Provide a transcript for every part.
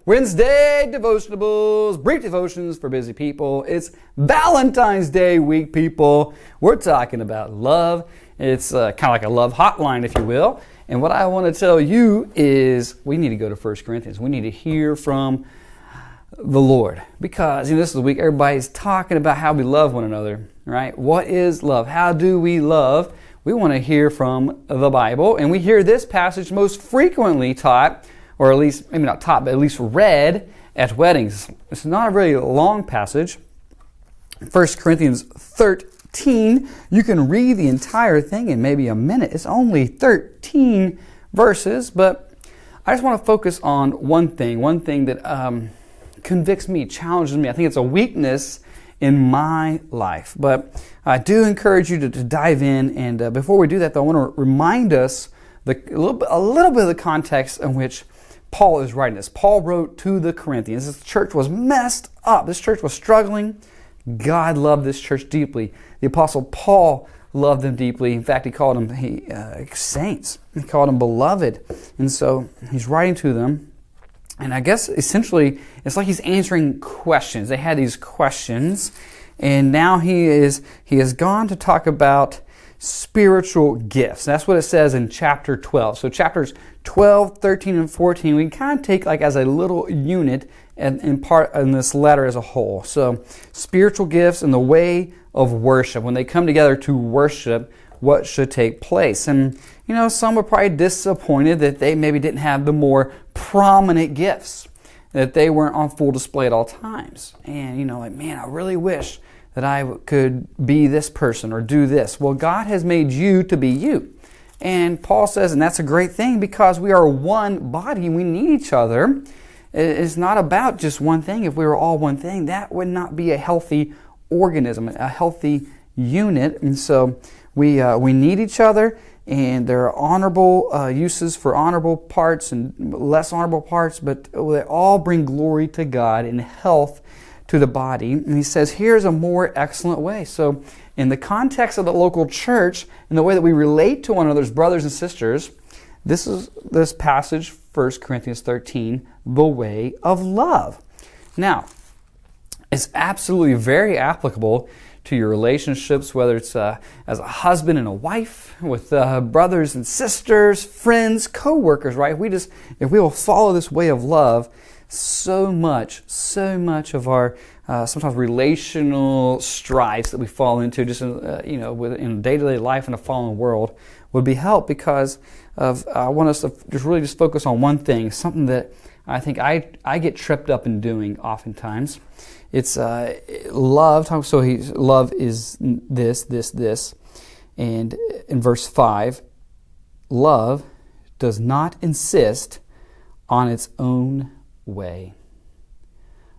Wednesday Devotionables, brief devotions for busy people. It's Valentine's Day week, people. We're talking about love. It's kind of like a love hotline, if you will. And what I want to tell you is we need to go to 1 Corinthians. We need to hear from the Lord. Because this is the week everybody's talking about how we love one another, right? What is love? How do we love? We want to hear from the Bible. And we hear this passage most frequently taught, or at least, maybe not taught, but at least read at weddings. It's not a very long passage. 1 Corinthians 13, you can read the entire thing in maybe a minute. It's only 13 verses, but I just want to focus on one thing that convicts me, challenges me. I think it's a weakness in my life. But I do encourage you to dive in, and before we do that, though, I want to remind us a little bit of the context in which Paul is writing this. Paul wrote to the Corinthians. This church was messed up. This church was struggling. God loved this church deeply. The Apostle Paul loved them deeply. In fact, he called them saints. He called them beloved. And so he's writing to them. And I guess essentially it's like he's answering questions. They had these questions. And now he has gone to talk about spiritual gifts. That's what it says in chapter 12. So chapters 12, 13, and 14, we can kind of take like as a little unit and in part in this letter as a whole. So spiritual gifts and the way of worship. When they come together to worship, what should take place? And some were probably disappointed that they maybe didn't have the more prominent gifts, that they weren't on full display at all times. And I really wish that I could be this person or do this. Well, God has made you to be you. And Paul says, and that's a great thing because we are one body. We need each other. It's not about just one thing. If we were all one thing, that would not be a healthy organism, a healthy unit. And so we need each other, and there are honorable uses for honorable parts and less honorable parts, but they all bring glory to God and health to the body. And he says, here's a more excellent way. So in the context of the local church, in the way that we relate to one another's brothers and sisters, this is this passage, 1 Corinthians 13, the way of love. Now, it's absolutely very applicable to your relationships, whether it's as a husband and a wife, with brothers and sisters, friends, co-workers, right? If we will follow this way of love, so much of our sometimes relational strives that we fall into just in day-to-day life in a fallen world would be helped because of I want us to just focus on one thing, something that I think I get tripped up in doing oftentimes. It's love. So love is this. And in verse 5, love does not insist on its own way.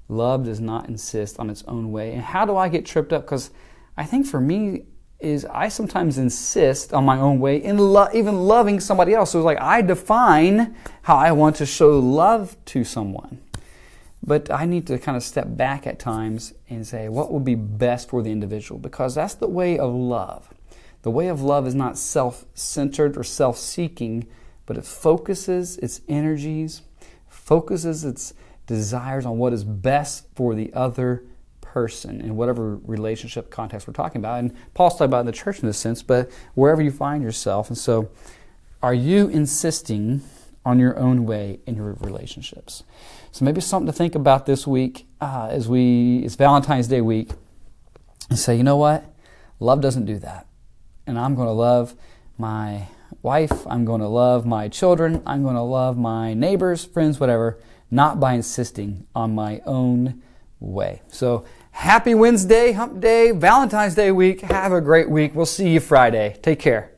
Love does not insist on its own way. And how do I get tripped up? Because I think for me is I sometimes insist on my own way in even loving somebody else. So it's like I define how I want to show love to someone. But I need to kind of step back at times and say, what would be best for the individual? Because that's the way of love. The way of love is not self-centered or self-seeking, but it focuses its energies, focuses its desires on what is best for the other person in whatever relationship context we're talking about. And Paul's talking about in the church in this sense, but wherever you find yourself. And so, are you insisting on your own way in your relationships? So maybe something to think about this week it's Valentine's Day week, and say, you know what? Love doesn't do that. And I'm going to love my wife, I'm going to love my children, I'm going to love my neighbors, friends, whatever, not by insisting on my own way. So happy Wednesday, hump day, Valentine's Day week. Have a great week. We'll see you Friday. Take care.